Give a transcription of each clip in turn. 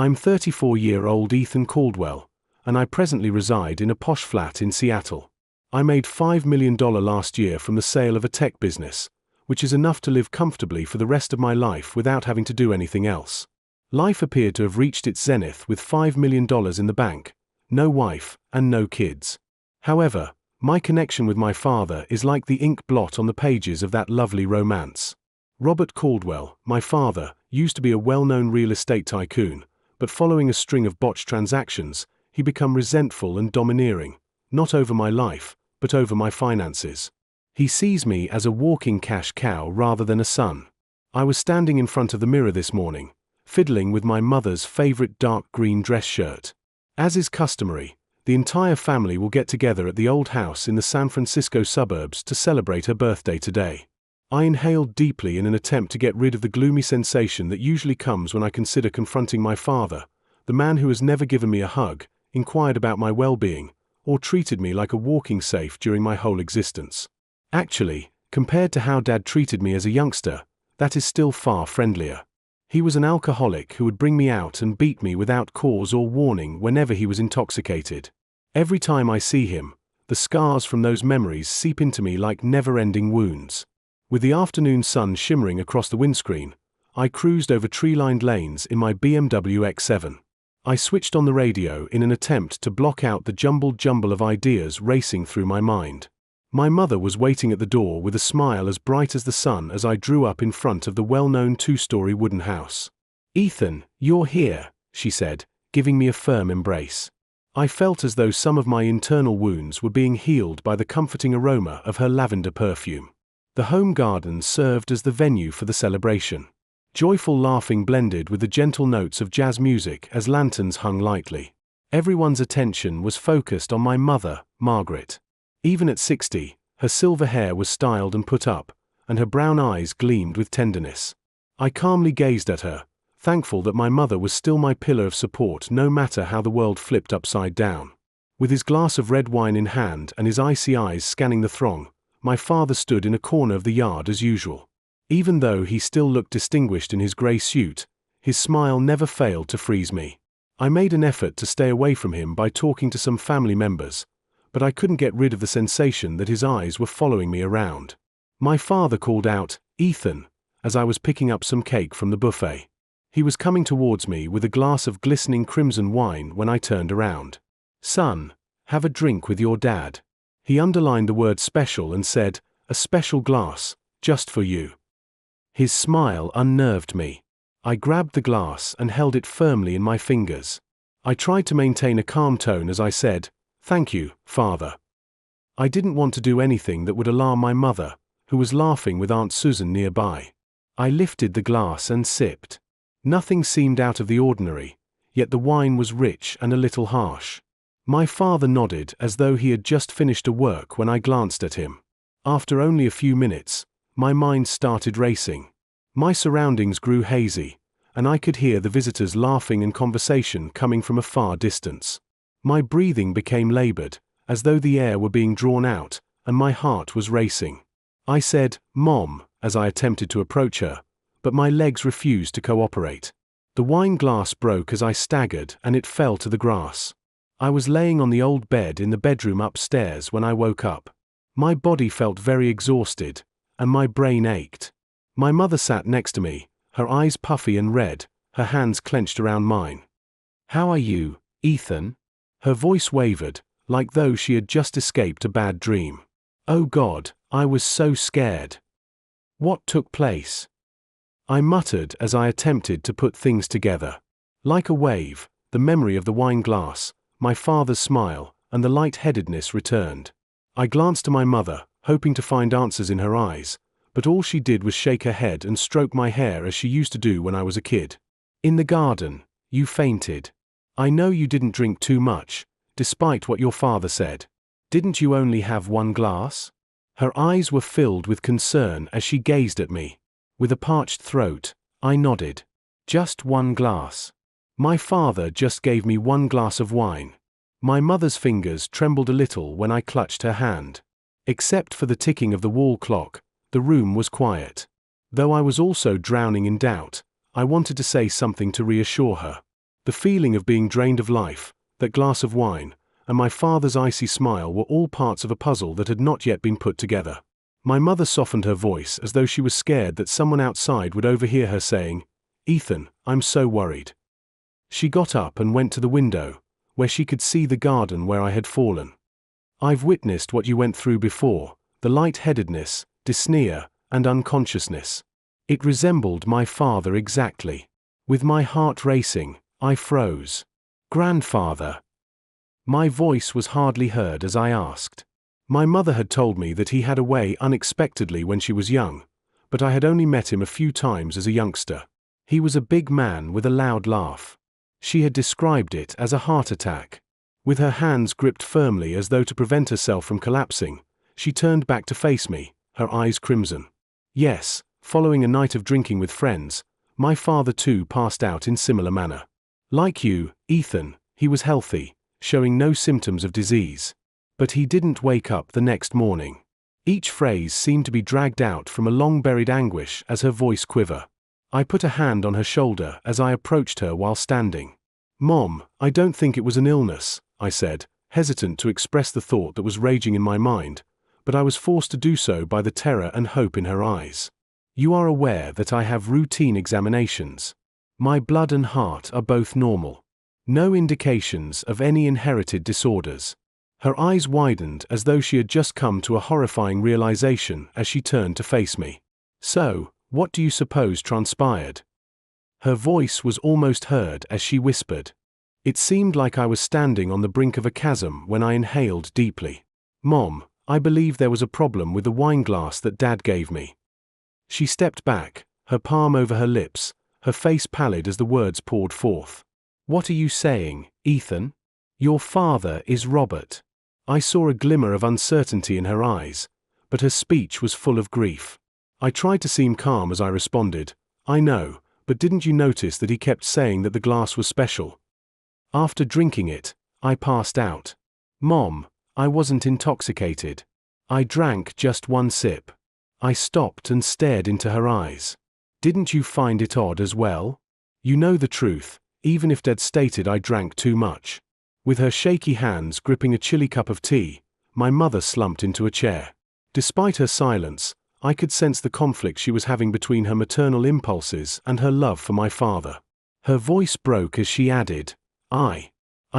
I'm 34-year-old Ethan Caldwell, and I presently reside in a posh flat in Seattle. I made $5 million last year from the sale of a tech business, which is enough to live comfortably for the rest of my life without having to do anything else. Life appeared to have reached its zenith with $5 million in the bank, no wife, and no kids. However, my connection with my father is like the ink blot on the pages of that lovely romance. Robert Caldwell, my father, used to be a well-known real estate tycoon, but following a string of botched transactions, he became resentful and domineering, not over my life, but over my finances. He sees me as a walking cash cow rather than a son. I was standing in front of the mirror this morning, fiddling with my mother's favorite dark green dress shirt. As is customary, the entire family will get together at the old house in the San Francisco suburbs to celebrate her birthday today. I inhaled deeply in an attempt to get rid of the gloomy sensation that usually comes when I consider confronting my father, the man who has never given me a hug, inquired about my well-being, or treated me like a walking safe during my whole existence. Actually, compared to how Dad treated me as a youngster, that is still far friendlier. He was an alcoholic who would bring me out and beat me without cause or warning whenever he was intoxicated. Every time I see him, the scars from those memories seep into me like never-ending wounds. With the afternoon sun shimmering across the windscreen, I cruised over tree-lined lanes in my BMW X7. I switched on the radio in an attempt to block out the jumbled jumble of ideas racing through my mind. My mother was waiting at the door with a smile as bright as the sun as I drew up in front of the well-known two-story wooden house. "Ethan, you're here," she said, giving me a firm embrace. I felt as though some of my internal wounds were being healed by the comforting aroma of her lavender perfume. The home garden served as the venue for the celebration. Joyful laughing blended with the gentle notes of jazz music as lanterns hung lightly. Everyone's attention was focused on my mother, Margaret. Even at 60, her silver hair was styled and put up, and her brown eyes gleamed with tenderness. I calmly gazed at her, thankful that my mother was still my pillar of support no matter how the world flipped upside down. With his glass of red wine in hand and his icy eyes scanning the throng, my father stood in a corner of the yard as usual. Even though he still looked distinguished in his grey suit, his smile never failed to freeze me. I made an effort to stay away from him by talking to some family members, but I couldn't get rid of the sensation that his eyes were following me around. My father called out, "Ethan," as I was picking up some cake from the buffet. He was coming towards me with a glass of glistening crimson wine when I turned around. "Son, have a drink with your dad." He underlined the word special and said, "A special glass, just for you." His smile unnerved me. I grabbed the glass and held it firmly in my fingers. I tried to maintain a calm tone as I said, "Thank you, Father." I didn't want to do anything that would alarm my mother, who was laughing with Aunt Susan nearby. I lifted the glass and sipped. Nothing seemed out of the ordinary, yet the wine was rich and a little harsh. My father nodded as though he had just finished a work when I glanced at him. After only a few minutes, my mind started racing. My surroundings grew hazy, and I could hear the visitors' laughing and conversation coming from a far distance. My breathing became labored, as though the air were being drawn out, and my heart was racing. I said, "Mom," as I attempted to approach her, but my legs refused to cooperate. The wine glass broke as I staggered and it fell to the grass. I was laying on the old bed in the bedroom upstairs when I woke up. My body felt very exhausted, and my brain ached. My mother sat next to me, her eyes puffy and red, her hands clenched around mine. "How are you, Ethan?" Her voice wavered, like though she had just escaped a bad dream. Oh God, I was so scared. What took place? I muttered as I attempted to put things together. Like a wave, the memory of the wine glass, my father's smile, and the light-headedness returned. I glanced to my mother, hoping to find answers in her eyes, but all she did was shake her head and stroke my hair as she used to do when I was a kid. "In the garden, you fainted. I know you didn't drink too much, despite what your father said. Didn't you only have one glass?" Her eyes were filled with concern as she gazed at me. With a parched throat, I nodded. "Just one glass. My father just gave me one glass of wine." My mother's fingers trembled a little when I clutched her hand. Except for the ticking of the wall clock, the room was quiet. Though I was also drowning in doubt, I wanted to say something to reassure her. The feeling of being drained of life, that glass of wine, and my father's icy smile were all parts of a puzzle that had not yet been put together. My mother softened her voice as though she was scared that someone outside would overhear her saying, "Ethan, I'm so worried." She got up and went to the window, where she could see the garden where I had fallen. "I've witnessed what you went through before, the light-headedness, dyspnea, and unconsciousness. It resembled my father exactly." With my heart racing, I froze. "Grandfather?" My voice was hardly heard as I asked. My mother had told me that he had away unexpectedly when she was young, but I had only met him a few times as a youngster. He was a big man with a loud laugh. She had described it as a heart attack. With her hands gripped firmly as though to prevent herself from collapsing, she turned back to face me, her eyes crimson. Yes, following a night of drinking with friends, my father too passed out in similar manner. Like you, Ethan, he was healthy, showing no symptoms of disease. But he didn't wake up the next morning. Each phrase seemed to be dragged out from a long-buried anguish as her voice quivered. I put a hand on her shoulder as I approached her while standing. "Mom, I don't think it was an illness," I said, hesitant to express the thought that was raging in my mind, but I was forced to do so by the terror and hope in her eyes. "You are aware that I have routine examinations. My blood and heart are both normal. No indications of any inherited disorders." Her eyes widened as though she had just come to a horrifying realization as she turned to face me. "So, what do you suppose transpired?" Her voice was almost heard as she whispered. It seemed like I was standing on the brink of a chasm when I inhaled deeply. "Mom, I believe there was a problem with the wine glass that Dad gave me." She stepped back, her palm over her lips, her face pallid as the words poured forth. "What are you saying, Ethan? Your father is Robert." I saw a glimmer of uncertainty in her eyes, but her speech was full of grief. I tried to seem calm as I responded, "I know, but didn't you notice that he kept saying that the glass was special? After drinking it, I passed out." "Mom, I wasn't intoxicated. I drank just one sip." I stopped and stared into her eyes. "Didn't you find it odd as well? You know the truth, even if Dad stated I drank too much." With her shaky hands gripping a chilly cup of tea, my mother slumped into a chair. Despite her silence, I could sense the conflict she was having between her maternal impulses and her love for my father. Her voice broke as she added, I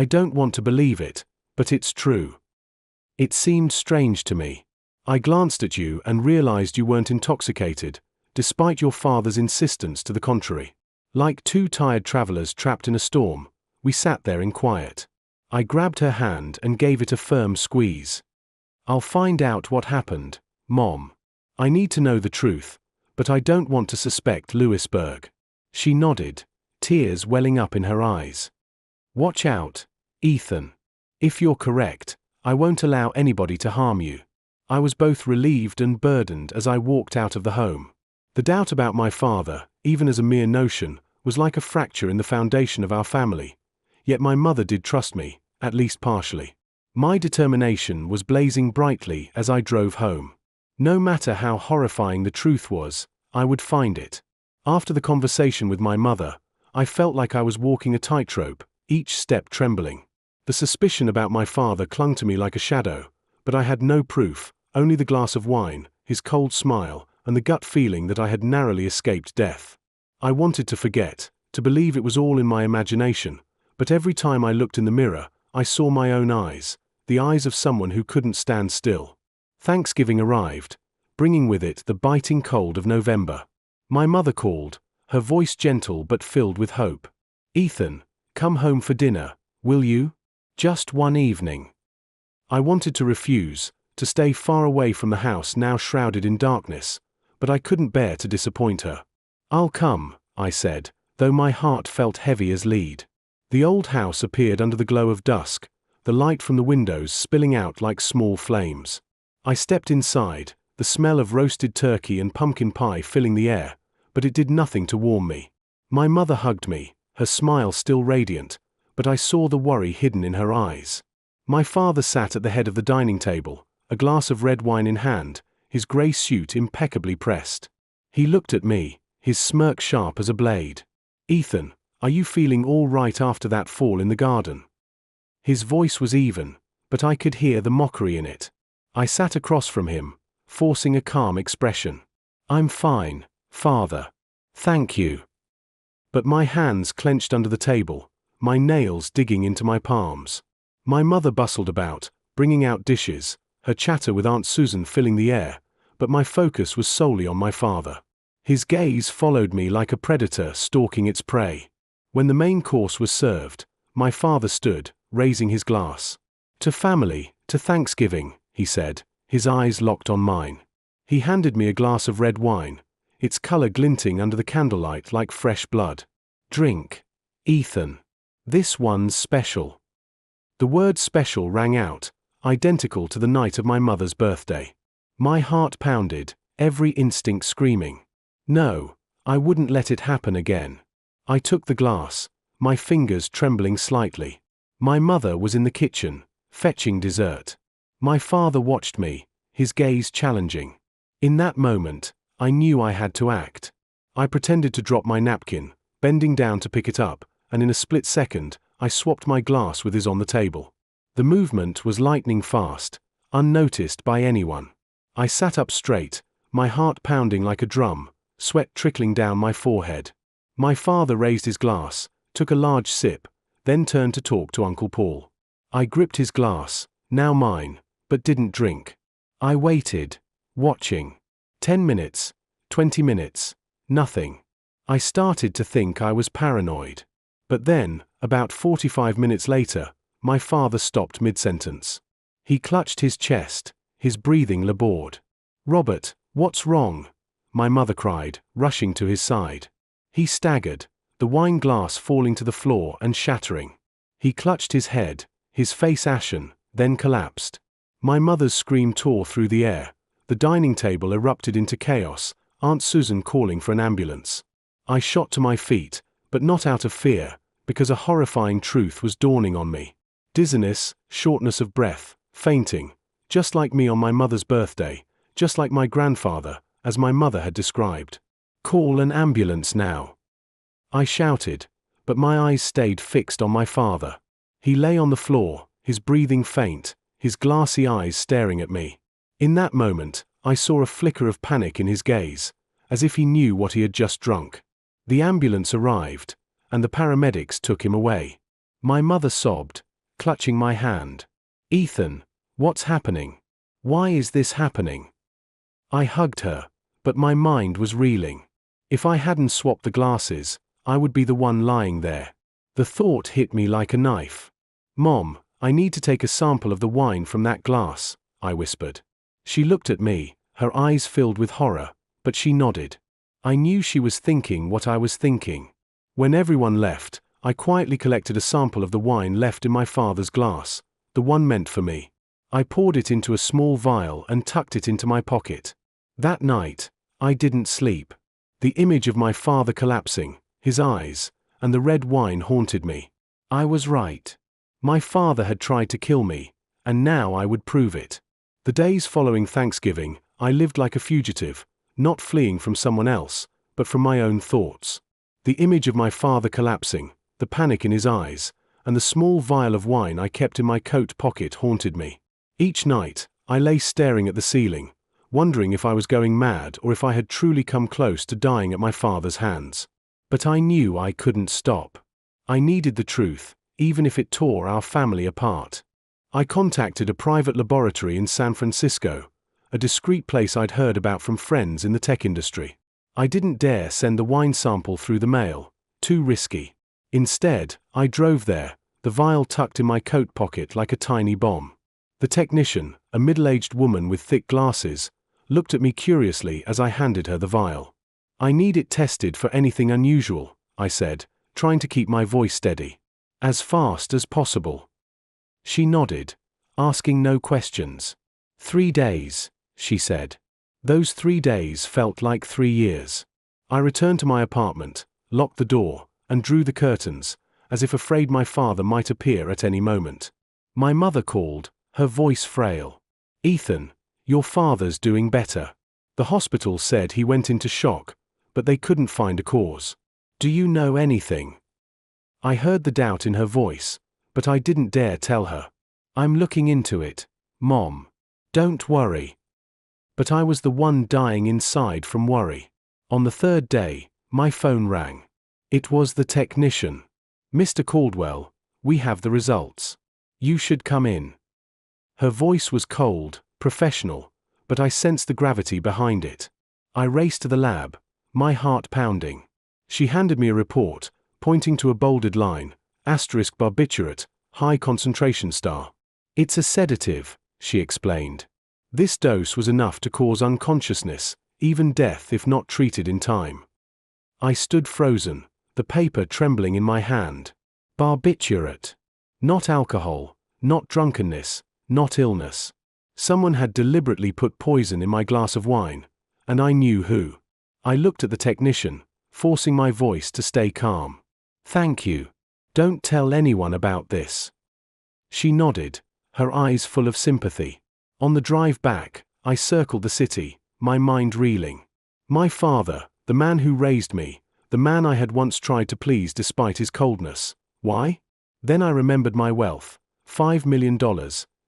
don't want to believe it, but it's true." It seemed strange to me. "I glanced at you and realized you weren't intoxicated, despite your father's insistence to the contrary." Like two tired travelers trapped in a storm, we sat there in quiet. I grabbed her hand and gave it a firm squeeze. "I'll find out what happened, Mom. I need to know the truth, but I don't want to suspect Lewisburg." She nodded, tears welling up in her eyes. "Watch out, Ethan. If you're correct, I won't allow anybody to harm you." I was both relieved and burdened as I walked out of the home. The doubt about my father, even as a mere notion, was like a fracture in the foundation of our family. Yet my mother did trust me, at least partially. My determination was blazing brightly as I drove home. No matter how horrifying the truth was, I would find it. After the conversation with my mother, I felt like I was walking a tightrope, each step trembling. The suspicion about my father clung to me like a shadow, but I had no proof, only the glass of wine, his cold smile, and the gut feeling that I had narrowly escaped death. I wanted to forget, to believe it was all in my imagination, but every time I looked in the mirror, I saw my own eyes, the eyes of someone who couldn't stand still. Thanksgiving arrived, bringing with it the biting cold of November. My mother called, her voice gentle but filled with hope. "Ethan, come home for dinner, will you? Just one evening." I wanted to refuse, to stay far away from the house now shrouded in darkness, but I couldn't bear to disappoint her. "I'll come," I said, though my heart felt heavy as lead. The old house appeared under the glow of dusk, the light from the windows spilling out like small flames. I stepped inside, the smell of roasted turkey and pumpkin pie filling the air, but it did nothing to warm me. My mother hugged me, her smile still radiant, but I saw the worry hidden in her eyes. My father sat at the head of the dining table, a glass of red wine in hand, his grey suit impeccably pressed. He looked at me, his smirk sharp as a blade. "Ethan, Are you feeling all right after that fall in the garden? His voice was even, but I could hear the mockery in it. I sat across from him, forcing a calm expression. I'm fine, Father. Thank you. But my hands clenched under the table, my nails digging into my palms. My mother bustled about, bringing out dishes, her chatter with Aunt Susan filling the air, but my focus was solely on my father. His gaze followed me like a predator stalking its prey. When the main course was served, my father stood, raising his glass. To family, to Thanksgiving, he said, his eyes locked on mine. He handed me a glass of red wine, its color glinting under the candlelight like fresh blood. Drink, Ethan. This one's special. The word special rang out, identical to the night of my mother's birthday. My heart pounded, every instinct screaming. No, I wouldn't let it happen again. I took the glass, my fingers trembling slightly. My mother was in the kitchen, fetching dessert. My father watched me, his gaze challenging. In that moment, I knew I had to act. I pretended to drop my napkin, bending down to pick it up, and in a split second, I swapped my glass with his on the table. The movement was lightning fast, unnoticed by anyone. I sat up straight, my heart pounding like a drum, sweat trickling down my forehead. My father raised his glass, took a large sip, then turned to talk to Uncle Paul. I gripped his glass, now mine, but didn't drink. I waited, watching. 10 minutes, 20 minutes, nothing. I started to think I was paranoid. But then, about 45 minutes later, my father stopped mid-sentence. He clutched his chest, his breathing labored. "Robert, what's wrong?" my mother cried, rushing to his side. He staggered, the wine glass falling to the floor and shattering. He clutched his head, his face ashen, then collapsed. My mother's scream tore through the air. The dining table erupted into chaos, Aunt Susan calling for an ambulance. I shot to my feet, but not out of fear, because a horrifying truth was dawning on me. Dizziness, shortness of breath, fainting, just like me on my mother's birthday, just like my grandfather, as my mother had described. "Call an ambulance now," I shouted, but my eyes stayed fixed on my father. He lay on the floor, his breathing faint, his glassy eyes staring at me. In that moment, I saw a flicker of panic in his gaze, as if he knew what he had just drunk. The ambulance arrived, and the paramedics took him away. My mother sobbed, clutching my hand. "Ethan, what's happening? Why is this happening?" I hugged her, but my mind was reeling. If I hadn't swapped the glasses, I would be the one lying there. The thought hit me like a knife. "Mom, I need to take a sample of the wine from that glass," I whispered. She looked at me, her eyes filled with horror, but she nodded. I knew she was thinking what I was thinking. When everyone left, I quietly collected a sample of the wine left in my father's glass, the one meant for me. I poured it into a small vial and tucked it into my pocket. That night, I didn't sleep. The image of my father collapsing, his eyes, and the red wine haunted me. I was right. My father had tried to kill me, and now I would prove it. The days following Thanksgiving, I lived like a fugitive, not fleeing from someone else, but from my own thoughts. The image of my father collapsing, the panic in his eyes, and the small vial of wine I kept in my coat pocket haunted me. Each night, I lay staring at the ceiling, wondering if I was going mad or if I had truly come close to dying at my father's hands. But I knew I couldn't stop. I needed the truth, even if it tore our family apart. I contacted a private laboratory in San Francisco, a discreet place I'd heard about from friends in the tech industry. I didn't dare send the wine sample through the mail, too risky. Instead, I drove there, the vial tucked in my coat pocket like a tiny bomb. The technician, a middle-aged woman with thick glasses, looked at me curiously as I handed her the vial. "I need it tested for anything unusual," I said, trying to keep my voice steady. "As fast as possible." She nodded, asking no questions. 3 days, she said. Those 3 days felt like 3 years. I returned to my apartment, locked the door, and drew the curtains, as if afraid my father might appear at any moment. My mother called, her voice frail. "Ethan, your father's doing better. The hospital said he went into shock, but they couldn't find a cause. Do you know anything?" I heard the doubt in her voice, but I didn't dare tell her. I'm looking into it, Mom. Don't worry. But I was the one dying inside from worry. On the third day, my phone rang. It was the technician. Mr. Caldwell, we have the results. You should come in. Her voice was cold, professional, but I sensed the gravity behind it. I raced to the lab, my heart pounding. She handed me a report, pointing to a bolded line, *barbiturate, high concentration star. It's a sedative, she explained. This dose was enough to cause unconsciousness, even death if not treated in time. I stood frozen, the paper trembling in my hand. Barbiturate. Not alcohol, not drunkenness, not illness. Someone had deliberately put poison in my glass of wine, and I knew who. I looked at the technician, forcing my voice to stay calm. Thank you. Don't tell anyone about this. She nodded, her eyes full of sympathy. On the drive back, I circled the city, my mind reeling. My father, the man who raised me, the man I had once tried to please despite his coldness. Why? Then I remembered my wealth, $5 million,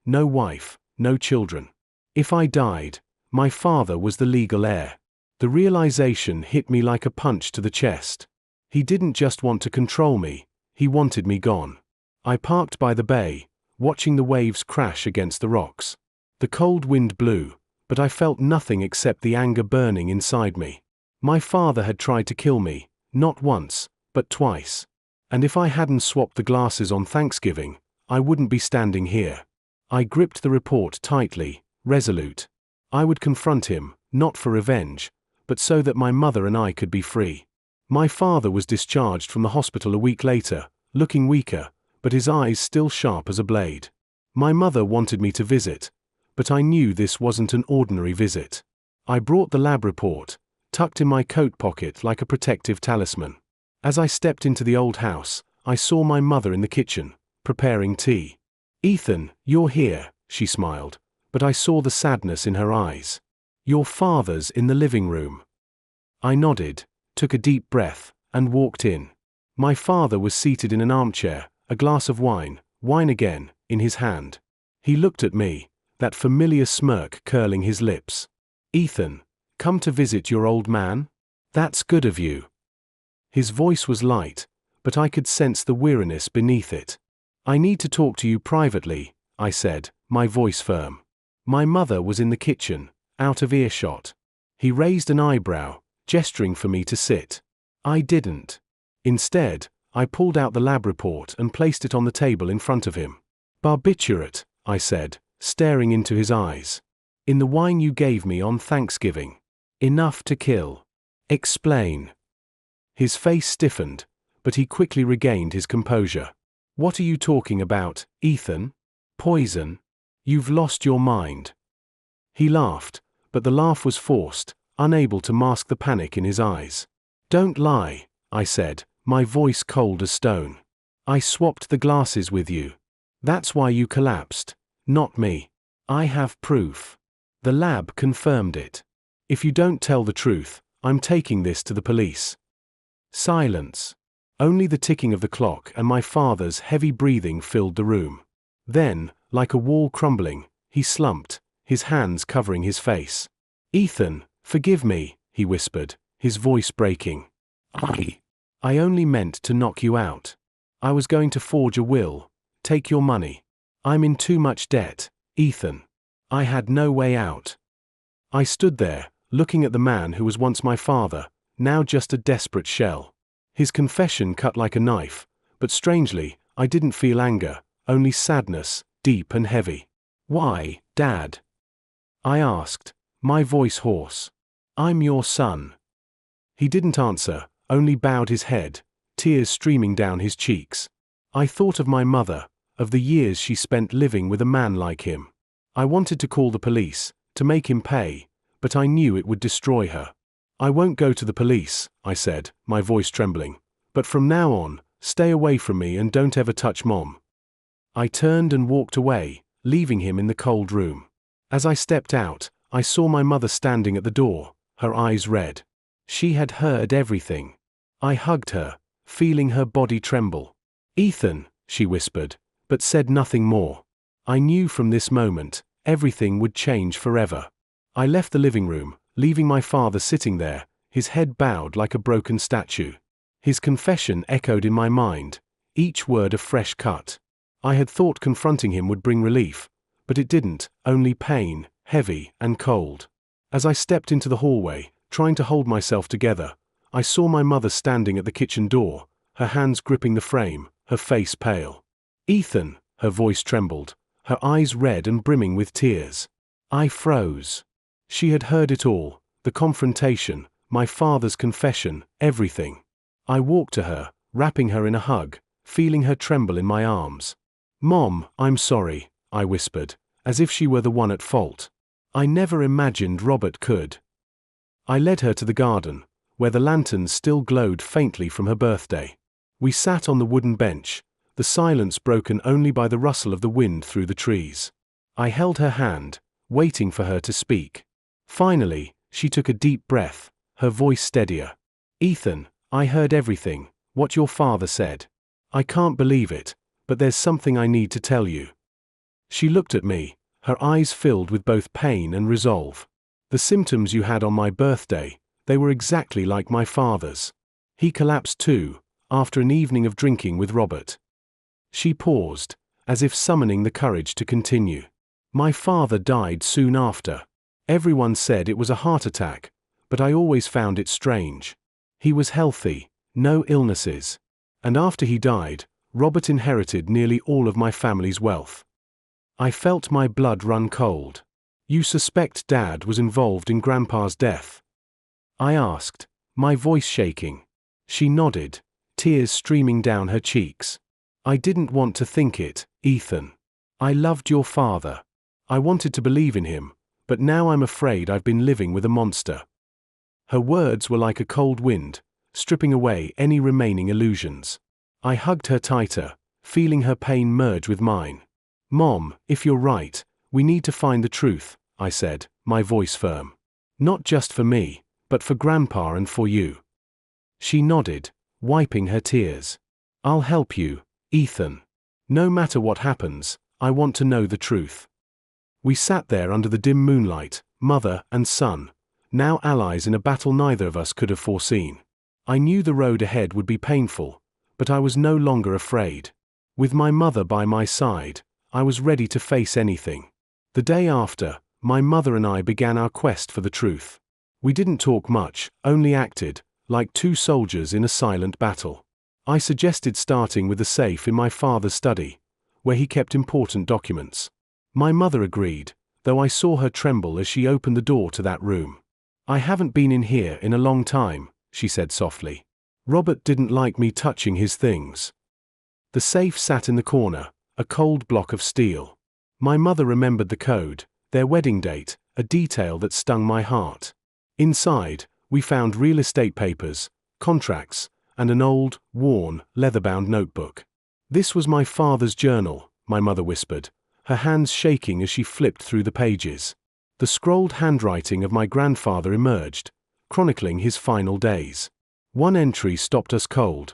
no wife, no children. If I died, my father was the legal heir. The realization hit me like a punch to the chest. He didn't just want to control me, he wanted me gone. I parked by the bay, watching the waves crash against the rocks. The cold wind blew, but I felt nothing except the anger burning inside me. My father had tried to kill me, not once, but twice. And if I hadn't swapped the glasses on Thanksgiving, I wouldn't be standing here. I gripped the report tightly, resolute. I would confront him, not for revenge, but so that my mother and I could be free. My father was discharged from the hospital a week later, looking weaker, but his eyes still sharp as a blade. My mother wanted me to visit, but I knew this wasn't an ordinary visit. I brought the lab report, tucked in my coat pocket like a protective talisman. As I stepped into the old house, I saw my mother in the kitchen, preparing tea. Ethan, you're here, she smiled, but I saw the sadness in her eyes. Your father's in the living room. I nodded, took a deep breath, and walked in. My father was seated in an armchair, a glass of wine again, in his hand. He looked at me, that familiar smirk curling his lips. Ethan, come to visit your old man? That's good of you. His voice was light, but I could sense the weariness beneath it. I need to talk to you privately, I said, my voice firm. My mother was in the kitchen, out of earshot. He raised an eyebrow, gesturing for me to sit. I didn't. Instead, I pulled out the lab report and placed it on the table in front of him. Barbiturate, I said, staring into his eyes. In the wine you gave me on Thanksgiving. Enough to kill. Explain. His face stiffened, but he quickly regained his composure. What are you talking about, Ethan? Poison? You've lost your mind. He laughed, but the laugh was forced, unable to mask the panic in his eyes. Don't lie, I said, my voice cold as stone. I swapped the glasses with you. That's why you collapsed, not me. I have proof. The lab confirmed it. If you don't tell the truth, I'm taking this to the police. Silence. Only the ticking of the clock and my father's heavy breathing filled the room. Then, like a wall crumbling, he slumped, his hands covering his face. Ethan, forgive me, he whispered, his voice breaking. I only meant to knock you out. I was going to forge a will, take your money. I'm in too much debt, Ethan. I had no way out. I stood there, looking at the man who was once my father, now just a desperate shell. His confession cut like a knife, but strangely, I didn't feel anger, only sadness, deep and heavy. Why, Dad? I asked, my voice hoarse. I'm your son. He didn't answer, only bowed his head, tears streaming down his cheeks. I thought of my mother, of the years she spent living with a man like him. I wanted to call the police, to make him pay, but I knew it would destroy her. I won't go to the police, I said, my voice trembling. But from now on, stay away from me and don't ever touch Mom. I turned and walked away, leaving him in the cold room. As I stepped out, I saw my mother standing at the door, her eyes red. She had heard everything. I hugged her, feeling her body tremble. "Ethan," she whispered, but said nothing more. I knew from this moment, everything would change forever. I left the living room, leaving my father sitting there, his head bowed like a broken statue. His confession echoed in my mind, each word a fresh cut. I had thought confronting him would bring relief, but it didn't, only pain, heavy and cold. As I stepped into the hallway, trying to hold myself together, I saw my mother standing at the kitchen door, her hands gripping the frame, her face pale. "Ethan," her voice trembled, her eyes red and brimming with tears. I froze. She had heard it all, the confrontation, my father's confession, everything. I walked to her, wrapping her in a hug, feeling her tremble in my arms. "Mom, I'm sorry," I whispered, as if she were the one at fault. I never imagined Robert could. I led her to the garden, where the lanterns still glowed faintly from her birthday. We sat on the wooden bench, the silence broken only by the rustle of the wind through the trees. I held her hand, waiting for her to speak. Finally, she took a deep breath, her voice steadier. "Ethan, I heard everything, what your father said. I can't believe it, but there's something I need to tell you." She looked at me, her eyes filled with both pain and resolve. "The symptoms you had on my birthday, they were exactly like my father's. He collapsed too, after an evening of drinking with Robert." She paused, as if summoning the courage to continue. "My father died soon after. Everyone said it was a heart attack, but I always found it strange. He was healthy, no illnesses. And after he died, Robert inherited nearly all of my family's wealth." I felt my blood run cold. "You suspect Dad was involved in Grandpa's death?" I asked, my voice shaking. She nodded, tears streaming down her cheeks. "I didn't want to think it, Ethan. I loved your father. I wanted to believe in him, but now I'm afraid I've been living with a monster." Her words were like a cold wind, stripping away any remaining illusions. I hugged her tighter, feeling her pain merge with mine. "Mom, if you're right, we need to find the truth," I said, my voice firm. "Not just for me, but for Grandpa and for you." She nodded, wiping her tears. "I'll help you, Ethan. No matter what happens, I want to know the truth." We sat there under the dim moonlight, mother and son, now allies in a battle neither of us could have foreseen. I knew the road ahead would be painful, but I was no longer afraid. With my mother by my side, I was ready to face anything. The day after, my mother and I began our quest for the truth. We didn't talk much, only acted, like two soldiers in a silent battle. I suggested starting with the safe in my father's study, where he kept important documents. My mother agreed, though I saw her tremble as she opened the door to that room. "I haven't been in here in a long time," she said softly. "Robert didn't like me touching his things." The safe sat in the corner, a cold block of steel. My mother remembered the code, their wedding date, a detail that stung my heart. Inside, we found real estate papers, contracts, and an old, worn, leather-bound notebook. "This was my father's journal," my mother whispered, her hands shaking as she flipped through the pages. The scrolled handwriting of my grandfather emerged, chronicling his final days. One entry stopped us cold,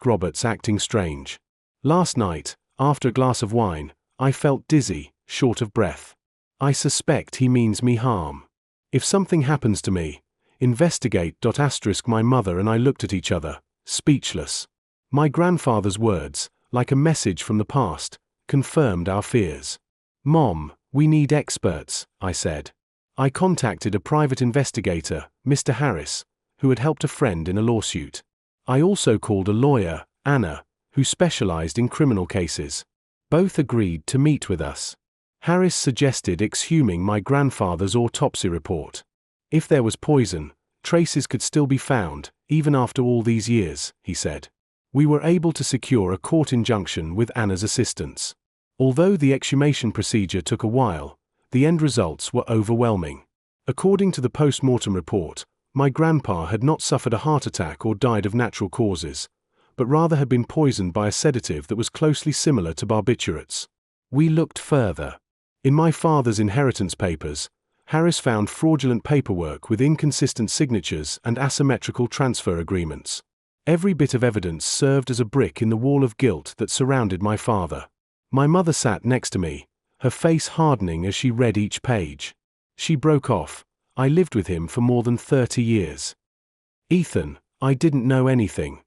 Robert's acting strange. "Last night, after a glass of wine, I felt dizzy, short of breath. I suspect he means me harm. If something happens to me, investigate. My mother and I looked at each other, speechless. My grandfather's words, like a message from the past, confirmed our fears. "Mom, we need experts," I said. I contacted a private investigator, Mr. Harris, who had helped a friend in a lawsuit. I also called a lawyer, Anna, who specialized in criminal cases. Both agreed to meet with us. Harris suggested exhuming my grandfather's autopsy report. If there was poison, traces could still be found, even after all these years, he said. We were able to secure a court injunction with Anna's assistance. Although the exhumation procedure took a while, the end results were overwhelming. According to the post-mortem report, my grandpa had not suffered a heart attack or died of natural causes, but rather had been poisoned by a sedative that was closely similar to barbiturates. We looked further. In my father's inheritance papers, Harris found fraudulent paperwork with inconsistent signatures and asymmetrical transfer agreements. Every bit of evidence served as a brick in the wall of guilt that surrounded my father. My mother sat next to me, her face hardening as she read each page. She broke off. I lived with him for more than 30 years. Ethan, I didn't know anything.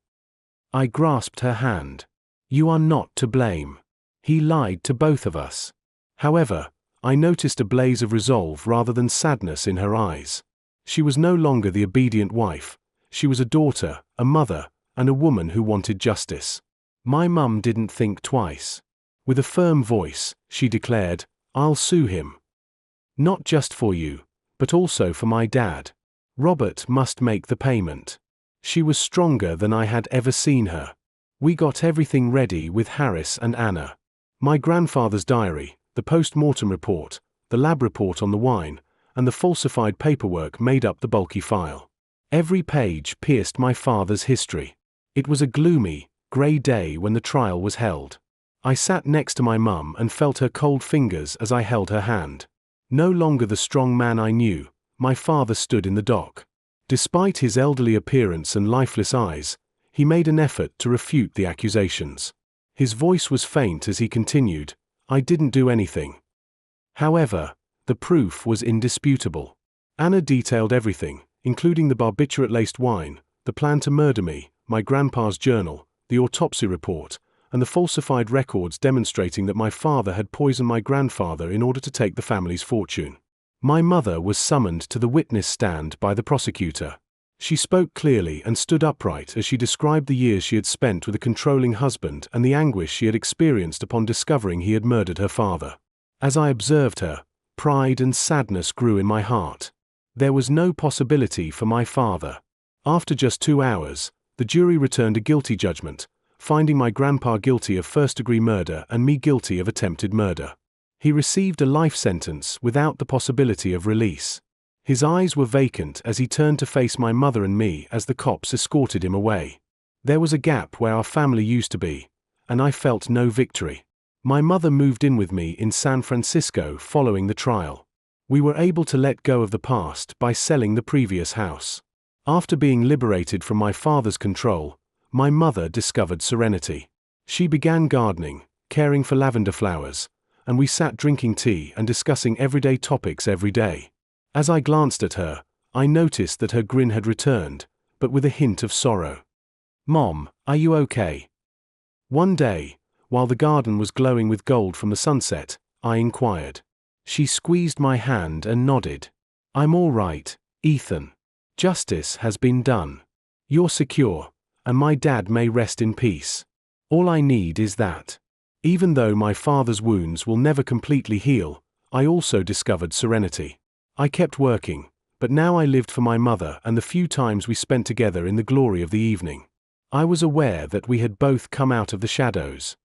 I grasped her hand. You are not to blame. He lied to both of us. However, I noticed a blaze of resolve rather than sadness in her eyes. She was no longer the obedient wife. She was a daughter, a mother, and a woman who wanted justice. My mum didn't think twice. With a firm voice, she declared, I'll sue him. Not just for you, but also for my dad. Robert must make the payment. She was stronger than I had ever seen her. We got everything ready with Harris and Anna. My grandfather's diary, the post-mortem report, the lab report on the wine, and the falsified paperwork made up the bulky file. Every page pierced my father's history. It was a gloomy, grey day when the trial was held. I sat next to my mum and felt her cold fingers as I held her hand. No longer the strong man I knew, my father stood in the dock. Despite his elderly appearance and lifeless eyes, he made an effort to refute the accusations. His voice was faint as he continued, I didn't do anything. However, the proof was indisputable. Anna detailed everything, including the barbiturate-laced wine, the plan to murder me, my grandpa's journal, the autopsy report, and the falsified records demonstrating that my father had poisoned my grandfather in order to take the family's fortune. My mother was summoned to the witness stand by the prosecutor. She spoke clearly and stood upright as she described the years she had spent with a controlling husband and the anguish she had experienced upon discovering he had murdered her father. As I observed her, pride and sadness grew in my heart. There was no possibility for my father. After just 2 hours, the jury returned a guilty judgment, finding my grandpa guilty of first-degree murder and me guilty of attempted murder. He received a life sentence without the possibility of release. His eyes were vacant as he turned to face my mother and me as the cops escorted him away. There was a gap where our family used to be, and I felt no victory. My mother moved in with me in San Francisco following the trial. We were able to let go of the past by selling the previous house. After being liberated from my father's control, my mother discovered serenity. She began gardening, caring for lavender flowers, and we sat drinking tea and discussing everyday topics every day. As I glanced at her, I noticed that her grin had returned, but with a hint of sorrow. Mom, are you okay? One day, while the garden was glowing with gold from the sunset, I inquired. She squeezed my hand and nodded. I'm all right, Ethan. Justice has been done. You're secure, and my dad may rest in peace. All I need is that. Even though my father's wounds will never completely heal, I also discovered serenity. I kept working, but now I lived for my mother and the few times we spent together in the glory of the evening. I was aware that we had both come out of the shadows.